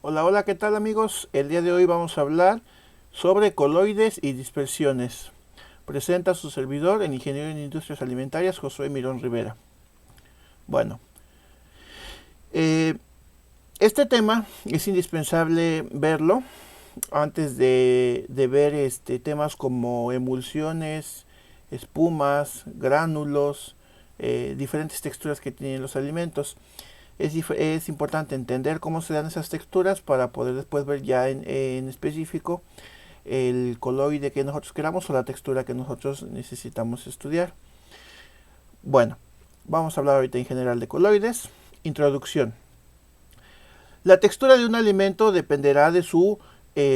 Hola, hola, ¿qué tal amigos? El día de hoy vamos a hablar sobre coloides y dispersiones. Presenta su servidor, el ingeniero en industrias alimentarias, Josué Mirón Rivera. Bueno, eh, este tema es indispensable verlo antes de ver temas como emulsiones, espumas, gránulos, diferentes texturas que tienen los alimentos. Es importante entender cómo se dan esas texturas para poder después ver ya en específico el coloide que nosotros queramos o la textura que nosotros necesitamos estudiar. Bueno, vamos a hablar ahorita en general de coloides. Introducción. La textura de un alimento dependerá de su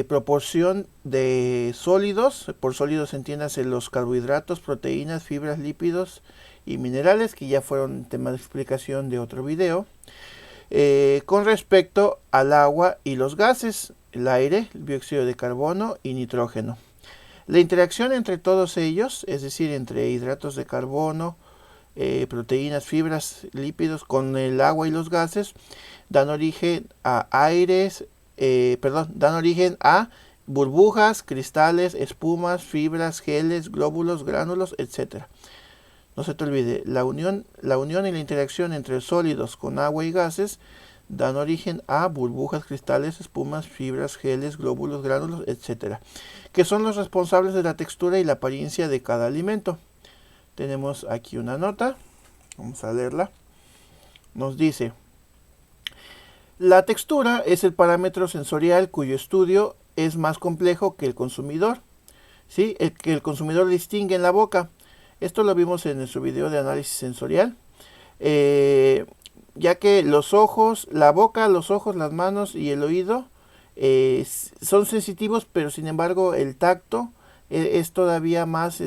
proporción de sólidos. Por sólidos entiéndase los carbohidratos, proteínas, fibras, lípidos y minerales, que ya fueron tema de explicación de otro video. Con respecto al agua y los gases, el aire, el dióxido de carbono y nitrógeno. La interacción entre todos ellos, es decir, entre hidratos de carbono, proteínas, fibras, lípidos con el agua y los gases, dan origen a dan origen a burbujas, cristales, espumas, fibras, geles, glóbulos, gránulos, etc. No se te olvide, la unión y la interacción entre sólidos con agua y gases dan origen a burbujas, cristales, espumas, fibras, geles, glóbulos, gránulos, etc., que son los responsables de la textura y la apariencia de cada alimento. Tenemos aquí una nota, vamos a leerla. Nos dice, la textura es el parámetro sensorial cuyo estudio es más complejo que el consumidor, ¿sí? Que el consumidor distingue en la boca. Esto lo vimos en nuestro video de análisis sensorial. Ya que los ojos, la boca, los ojos, las manos y el oído son sensitivos, pero sin embargo el tacto es todavía más,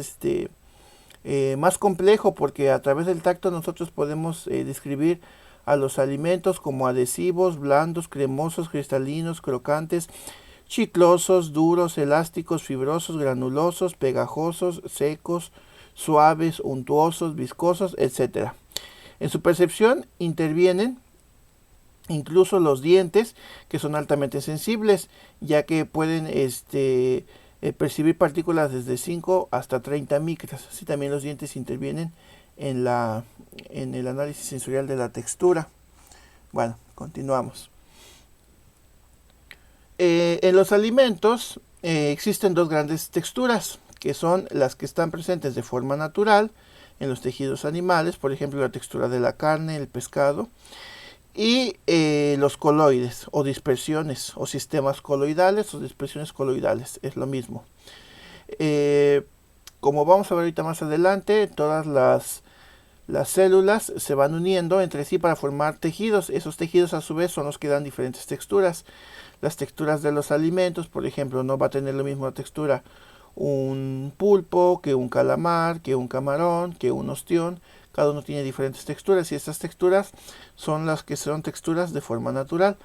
más complejo, porque a través del tacto nosotros podemos describir a los alimentos como adhesivos, blandos, cremosos, cristalinos, crocantes, chiclosos, duros, elásticos, fibrosos, granulosos, pegajosos, secos, suaves, untuosos, viscosos, etc. En su percepción intervienen incluso los dientes, que son altamente sensibles, ya que pueden percibir partículas desde 5 hasta 30 micras. Así también los dientes intervienen en el análisis sensorial de la textura. Bueno, continuamos. En los alimentos existen dos grandes texturas, que son las que están presentes de forma natural en los tejidos animales, por ejemplo la textura de la carne, el pescado, y los coloides o dispersiones o sistemas coloidales o dispersiones coloidales, es lo mismo. Como vamos a ver ahorita más adelante, todas las células se van uniendo entre sí para formar tejidos. Esos tejidos a su vez son los que dan diferentes texturas. Las texturas de los alimentos, por ejemplo, no va a tener la misma textura un pulpo que un calamar, que un camarón, que un ostión. Cada uno tiene diferentes texturas y estas texturas son las que son texturas de forma natural.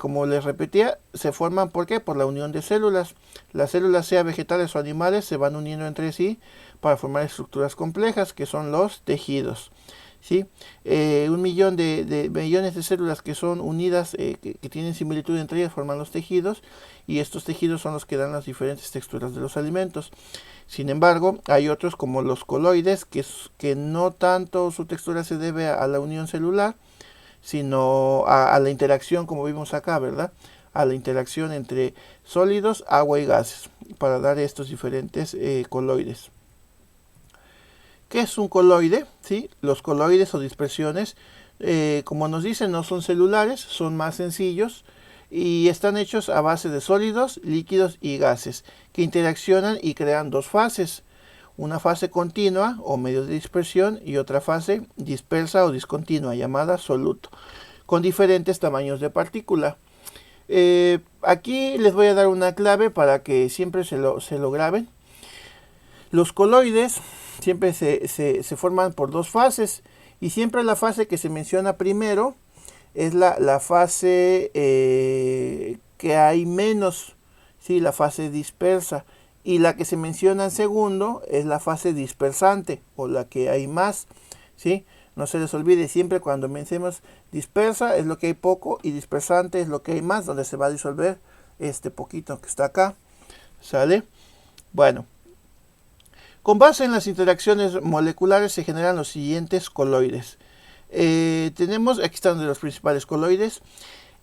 Como les repetía, se forman ¿por qué? Por la unión de células. Las células, sea vegetales o animales, se van uniendo entre sí para formar estructuras complejas que son los tejidos. ¿Sí? Un millón de millones de células que son unidas, que tienen similitud entre ellas, forman los tejidos, y estos tejidos son los que dan las diferentes texturas de los alimentos. Sin embargo, hay otros como los coloides, que no tanto su textura se debe a la unión celular, sino a la interacción, como vimos acá, ¿verdad? A la interacción entre sólidos, agua y gases, para dar estos diferentes coloides. ¿Qué es un coloide? ¿Sí? Los coloides o dispersiones, como nos dicen, no son celulares, son más sencillos y están hechos a base de sólidos, líquidos y gases, que interaccionan y crean dos fases. Una fase continua o medio de dispersión y otra fase dispersa o discontinua llamada soluto, con diferentes tamaños de partícula. Aquí les voy a dar una clave para que siempre se lo graben. Los coloides siempre se forman por dos fases y siempre la fase que se menciona primero es la fase que hay menos, ¿sí? La fase dispersa, y la que se menciona en segundo es la fase dispersante o la que hay más, ¿sí? No se les olvide, siempre cuando mencionemos dispersa es lo que hay poco y dispersante es lo que hay más, donde se va a disolver este poquito que está acá. ¿Sale? Bueno, con base en las interacciones moleculares se generan los siguientes coloides. Tenemos, aquí están los principales coloides.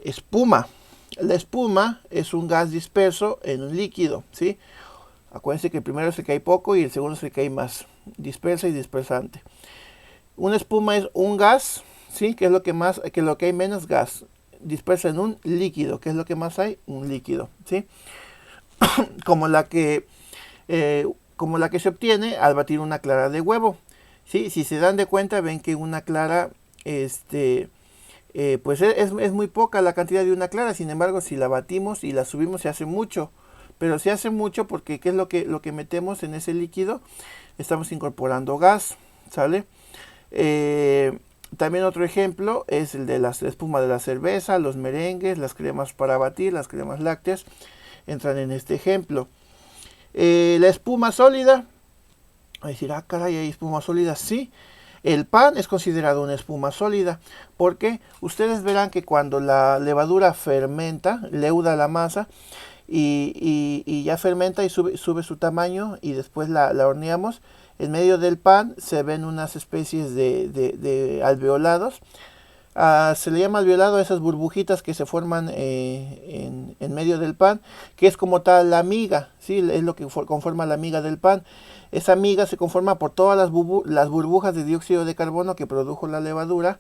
Espuma. La espuma es un gas disperso en un líquido, ¿sí? Acuérdense que el primero es el que hay poco y el segundo es el que hay más, dispersa y dispersante. Una espuma es un gas, ¿sí? Que es lo que más, que lo que hay menos gas, dispersa en un líquido, que es lo que más hay, un líquido, ¿sí? como la que se obtiene al batir una clara de huevo, ¿sí? Si se dan de cuenta, ven que una clara, pues es muy poca la cantidad de una clara. Sin embargo, si la batimos y la subimos, se hace mucho. Pero se hace mucho porque ¿qué es lo que metemos en ese líquido? Estamos incorporando gas, ¿sale? También otro ejemplo es el de la espuma de la cerveza, los merengues, las cremas para batir, las cremas lácteas, entran en este ejemplo. La espuma sólida, a decir, ah, caray, hay espuma sólida, sí. El pan es considerado una espuma sólida, porque ustedes verán que cuando la levadura fermenta, leuda la masa, y ya fermenta y sube su tamaño, y después la horneamos, en medio del pan se ven unas especies de alveolados. Se le llama alveolado a esas burbujitas que se forman en medio del pan, que es como tal la miga, ¿sí? Es lo que conforma la miga del pan. Esa miga se conforma por todas las burbujas de dióxido de carbono que produjo la levadura,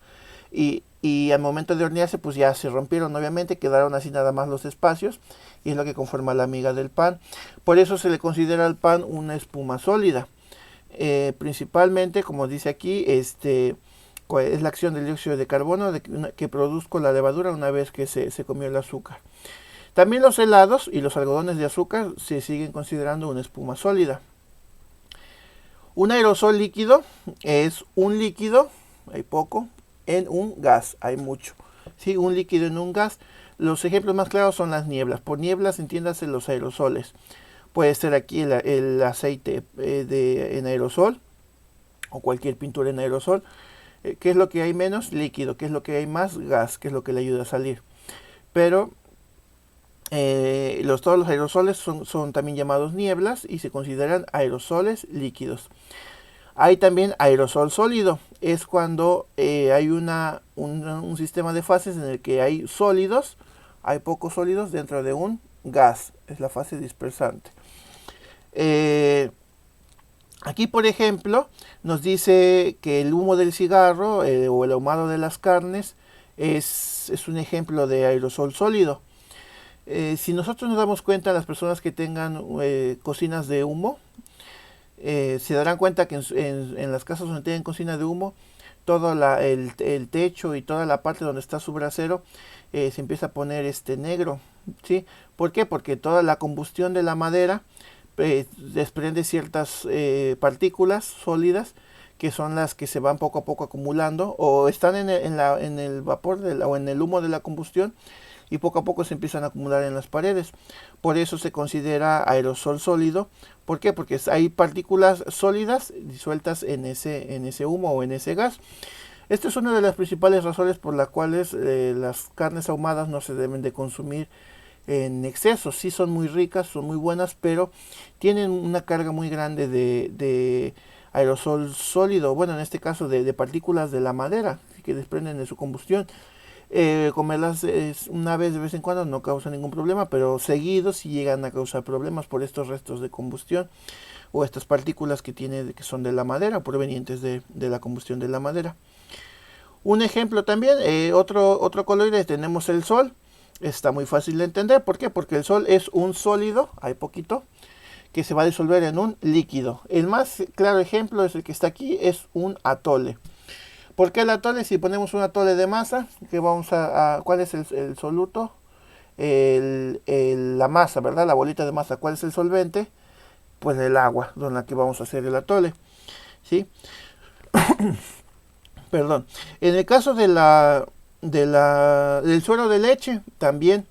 y al momento de hornearse pues ya se rompieron, obviamente quedaron así nada más los espacios, y es lo que conforma la miga del pan. Por eso se le considera al pan una espuma sólida. Principalmente, como dice aquí, es la acción del dióxido de carbono que produzca la levadura una vez que se comió el azúcar. También los helados y los algodones de azúcar se siguen considerando una espuma sólida. Un aerosol líquido es un líquido, hay poco, en un gas, hay mucho. ¿Sí? Un líquido en un gas. Los ejemplos más claros son las nieblas. Por nieblas entiéndase los aerosoles. Puede ser aquí el aceite en aerosol o cualquier pintura en aerosol. ¿Qué es lo que hay menos? Líquido. ¿Qué es lo que hay más? Gas, que es lo que le ayuda a salir. Pero todos los aerosoles son también llamados nieblas y se consideran aerosoles líquidos. Hay también aerosol sólido. Es cuando hay un sistema de fases en el que hay sólidos, hay pocos sólidos dentro de un gas. Es la fase dispersante. Aquí, por ejemplo, nos dice que el humo del cigarro o el ahumado de las carnes es un ejemplo de aerosol sólido. Si nosotros nos damos cuenta, las personas que tengan cocinas de humo, se darán cuenta que en las casas donde tienen cocina de humo, todo el techo y toda la parte donde está su brasero se empieza a poner negro, ¿sí? ¿Por qué? Porque toda la combustión de la madera desprende ciertas partículas sólidas que son las que se van poco a poco acumulando o están en el vapor o en el humo de la combustión, y poco a poco se empiezan a acumular en las paredes. Por eso se considera aerosol sólido. ¿Por qué? Porque hay partículas sólidas disueltas en ese humo o en ese gas. Esta es una de las principales razones por las cuales las carnes ahumadas no se deben de consumir en exceso. Sí son muy ricas, son muy buenas, pero tienen una carga muy grande de aerosol sólido, bueno, en este caso de partículas de la madera que desprenden de su combustión. Comerlas una vez de vez en cuando no causa ningún problema, pero seguidos sí llegan a causar problemas por estos restos de combustión o estas partículas que son de la madera, provenientes de la combustión de la madera. Un ejemplo también, otro coloide, tenemos el sol. Está muy fácil de entender. ¿Por qué? Porque el sol es un sólido, hay poquito, que se va a disolver en un líquido. El más claro ejemplo es el que está aquí, es un atole. ¿Por qué el atole? Si ponemos un atole de masa, ¿cuál es el soluto? La masa, ¿verdad? La bolita de masa. ¿Cuál es el solvente? Pues el agua, con la que vamos a hacer el atole, ¿sí? Perdón. En el caso del suero de leche, también,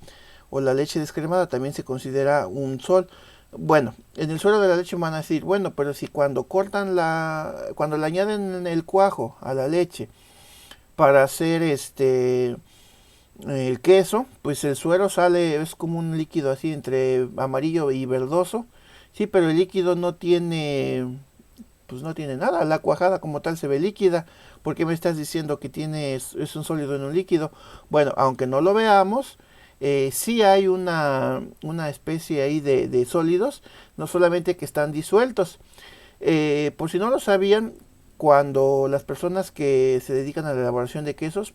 o la leche descremada, también se considera un sol. Bueno, en el suero de la leche van a decir, bueno, pero si cuando cuando le añaden el cuajo a la leche para hacer el queso, pues el suero sale, es como un líquido así entre amarillo y verdoso. Sí, pero el líquido no tiene, pues no tiene nada. La cuajada como tal se ve líquida. ¿Por qué me estás diciendo que tiene, es un sólido en un líquido? Bueno, aunque no lo veamos, sí hay una especie ahí de sólidos, no solamente que están disueltos. Por si no lo sabían, cuando las personas que se dedican a la elaboración de quesos,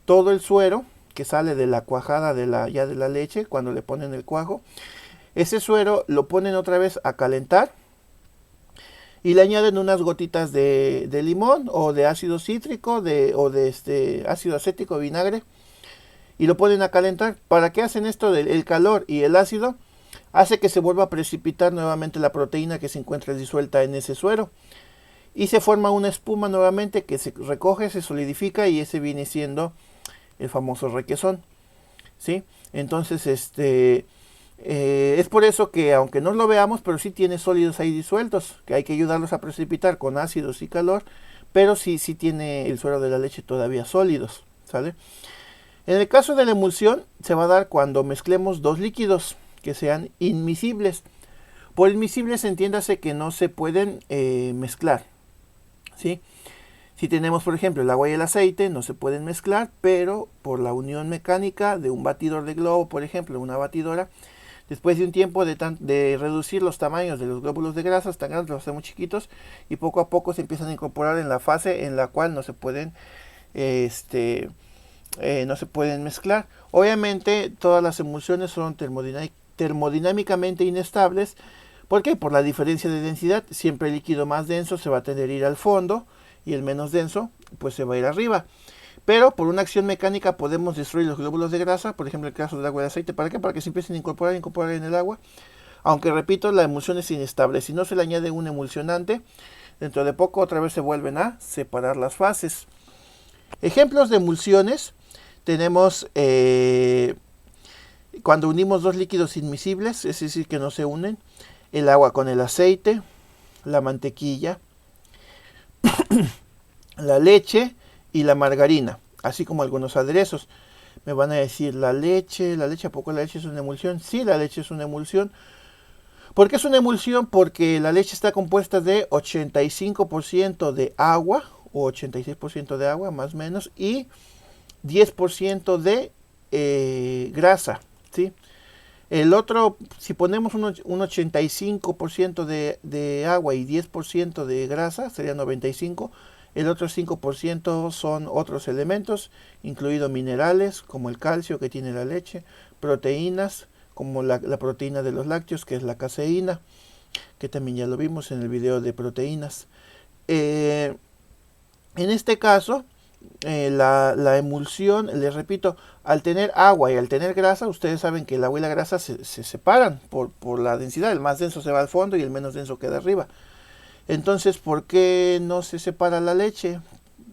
todo el suero que sale de la cuajada ya de la leche, cuando le ponen el cuajo, ese suero lo ponen otra vez a calentar y le añaden unas gotitas de limón o de ácido cítrico o de ácido acético, vinagre, y lo ponen a calentar. ¿Para qué hacen esto? El calor y el ácido hace que se vuelva a precipitar nuevamente la proteína que se encuentra disuelta en ese suero. Y se forma una espuma nuevamente que se recoge, se solidifica y ese viene siendo el famoso requesón. ¿Sí? Entonces, es por eso que aunque no lo veamos, pero sí tiene sólidos ahí disueltos, que hay que ayudarlos a precipitar con ácidos y calor, pero sí tiene el suero de la leche todavía sólidos, ¿sale? En el caso de la emulsión se va a dar cuando mezclemos dos líquidos que sean inmiscibles. Por inmiscibles entiéndase que no se pueden mezclar, ¿sí? Si tenemos, por ejemplo, el agua y el aceite, no se pueden mezclar, pero por la unión mecánica de un batidor de globo, por ejemplo, una batidora, después de un tiempo de reducir los tamaños de los glóbulos de grasa, tan grandes, los hacemos chiquitos, y poco a poco se empiezan a incorporar en la fase en la cual no se pueden, no se pueden mezclar. Obviamente, todas las emulsiones son termodinámicamente inestables. ¿Por qué? Por la diferencia de densidad. Siempre el líquido más denso se va a tender a ir al fondo y el menos denso pues se va a ir arriba. Pero por una acción mecánica podemos destruir los glóbulos de grasa, por ejemplo el caso del agua y el aceite. ¿Para qué? Para que se empiecen a incorporar en el agua. Aunque repito, la emulsión es inestable. Si no se le añade un emulsionante, dentro de poco otra vez se vuelven a separar las fases. Ejemplos de emulsiones tenemos cuando unimos dos líquidos inmiscibles, es decir, que no se unen, el agua con el aceite, la mantequilla, la leche y la margarina, así como algunos aderezos. Me van a decir, ¿la leche, ¿a poco la leche es una emulsión? Sí, la leche es una emulsión. ¿Por qué es una emulsión? Porque la leche está compuesta de 85% de agua, o 86% de agua, más o menos, y 10% de grasa, ¿sí? El otro, si ponemos un 85% de agua y 10% de grasa, sería 95%. El otro 5% son otros elementos, incluidos minerales, como el calcio que tiene la leche, proteínas, como la proteína de los lácteos, que es la caseína, que también ya lo vimos en el video de proteínas. En este caso, la emulsión, les repito, al tener agua y al tener grasa, ustedes saben que el agua y la grasa se separan por la densidad. El más denso se va al fondo y el menos denso queda arriba. Entonces, ¿por qué no se separa la leche?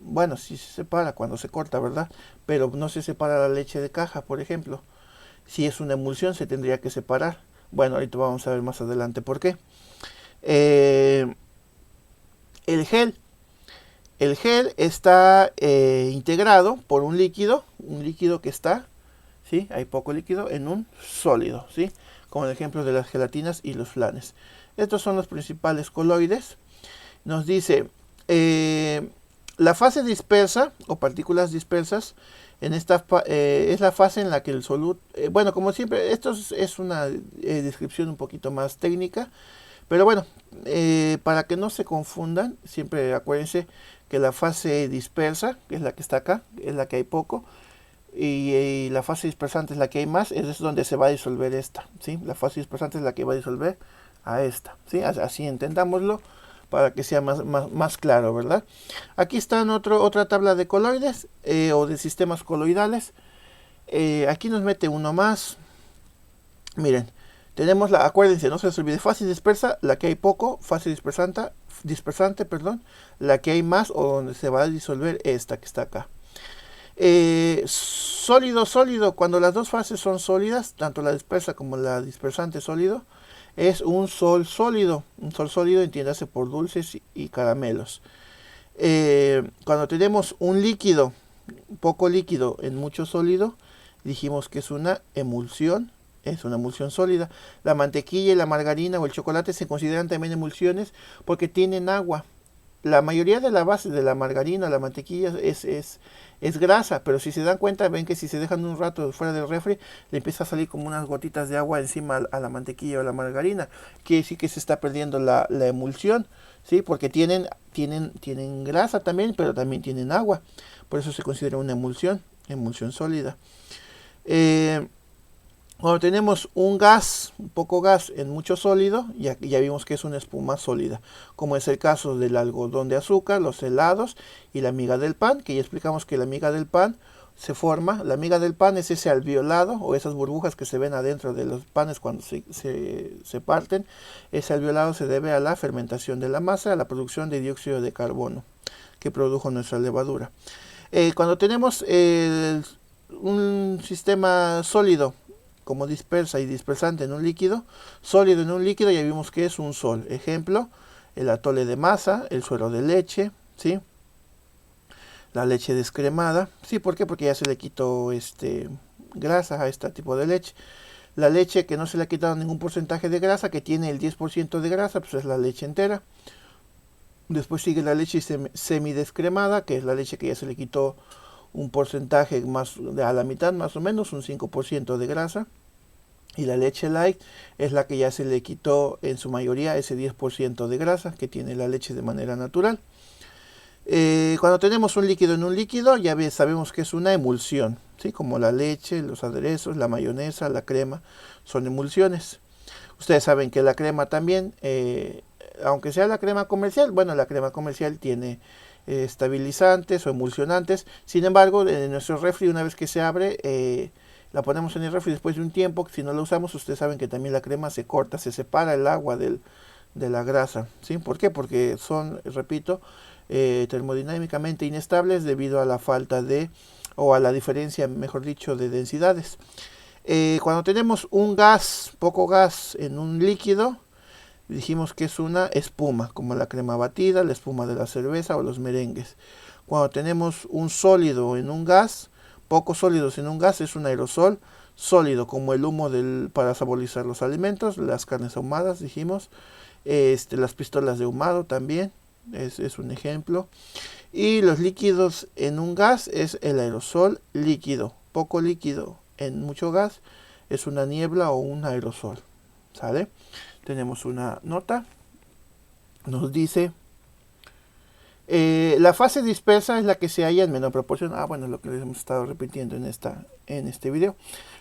Bueno, sí se separa cuando se corta, ¿verdad? Pero no se separa la leche de caja, por ejemplo. Si es una emulsión, se tendría que separar. Bueno, ahorita vamos a ver más adelante por qué. El gel. El gel está integrado por un líquido que está, ¿sí? Hay poco líquido en un sólido, ¿sí? Como el ejemplo de las gelatinas y los flanes. Estos son los principales coloides. Nos dice, la fase dispersa o partículas dispersas es la fase en la que el soluto, bueno, como siempre, esto es una descripción un poquito más técnica, pero bueno, para que no se confundan, siempre acuérdense que la fase dispersa, que es la que está acá, es la que hay poco, y la fase dispersante es la que hay más, es donde se va a disolver esta, ¿sí? La fase dispersante es la que va a disolver a esta, ¿sí? Así entendámoslo para que sea más claro, ¿verdad? Aquí están otra tabla de coloides o de sistemas coloidales. Aquí nos mete uno más. Miren, tenemos acuérdense, no se les olvide, fase dispersa, la que hay poco, fase dispersante, perdón, la que hay más o donde se va a disolver esta que está acá. Sólido, sólido, cuando las dos fases son sólidas, tanto la dispersa como la dispersante sólido, es un sol sólido. Un sol sólido, entiéndase por dulces y caramelos. Cuando tenemos un líquido, poco líquido en mucho sólido, dijimos que es una emulsión sólida. La mantequilla y la margarina o el chocolate se consideran también emulsiones porque tienen agua. La mayoría de la base de la margarina, la mantequilla es grasa, pero si se dan cuenta, ven que si se dejan un rato fuera del refri, le empieza a salir como unas gotitas de agua encima a la mantequilla o la margarina. Quiere decir que se está perdiendo la emulsión, ¿sí? Porque tienen grasa también, pero también tienen agua. Por eso se considera una emulsión sólida. Cuando tenemos un poco gas en mucho sólido, ya vimos que es una espuma sólida, como es el caso del algodón de azúcar, los helados y la miga del pan, que ya explicamos que la miga del pan se forma. La miga del pan es ese alveolado o esas burbujas que se ven adentro de los panes cuando se parten. Ese alveolado se debe a la fermentación de la masa, a la producción de dióxido de carbono que produjo nuestra levadura. Cuando tenemos un sistema sólido como dispersa y dispersante en un líquido, sólido en un líquido, ya vimos que es un sol. Ejemplo, el atole de masa, el suero de leche, ¿sí? La leche descremada, ¿sí? ¿Por qué? Porque ya se le quitó grasa a este tipo de leche. La leche que no se le ha quitado ningún porcentaje de grasa, que tiene el 10% de grasa, pues es la leche entera. Después sigue la leche semidescremada, que es la leche que ya se le quitó un porcentaje más a la mitad, más o menos, un 5% de grasa. Y la leche light es la que ya se le quitó en su mayoría ese 10% de grasa que tiene la leche de manera natural. Cuando tenemos un líquido en un líquido, ya sabemos que es una emulsión, ¿sí? Como la leche, los aderezos, la mayonesa, la crema, son emulsiones. Ustedes saben que la crema también, aunque sea la crema comercial, bueno, la crema comercial tiene estabilizantes o emulsionantes. Sin embargo, en nuestro refri, una vez que se abre, la ponemos en el refri después de un tiempo. Si no la usamos, ustedes saben que también la crema se corta, se separa el agua de la grasa, ¿sí? ¿Por qué? Porque son, repito, termodinámicamente inestables debido a la falta o a la diferencia, mejor dicho, de densidades. Cuando tenemos un poco gas en un líquido, dijimos que es una espuma, como la crema batida, la espuma de la cerveza o los merengues. Cuando tenemos un sólido en un gas, pocos sólidos en un gas, es un aerosol sólido, como el humo para saborizar los alimentos, las carnes ahumadas, dijimos, las pistolas de ahumado también, es un ejemplo. Y los líquidos en un gas es el aerosol líquido, poco líquido en mucho gas, es una niebla o un aerosol, ¿sale? Tenemos una nota, nos dice, la fase dispersa es la que se halla en menor proporción. Bueno, lo que les hemos estado repitiendo en este video.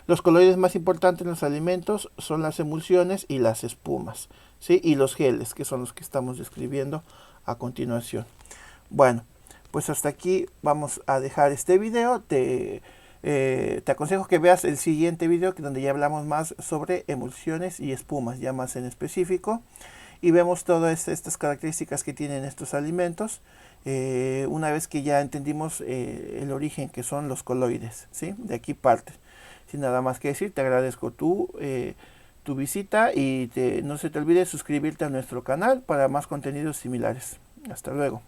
Los coloides más importantes en los alimentos son las emulsiones y las espumas, ¿sí? Y los geles, que son los que estamos describiendo a continuación. Bueno, pues hasta aquí vamos a dejar este video. Te aconsejo que veas el siguiente video, donde ya hablamos más sobre emulsiones y espumas, ya más en específico, y vemos todas estas características que tienen estos alimentos, una vez que ya entendimos el origen, que son los coloides, ¿sí? De aquí parte. Sin nada más que decir, te agradezco tu visita y no se te olvide suscribirte a nuestro canal para más contenidos similares. Hasta luego.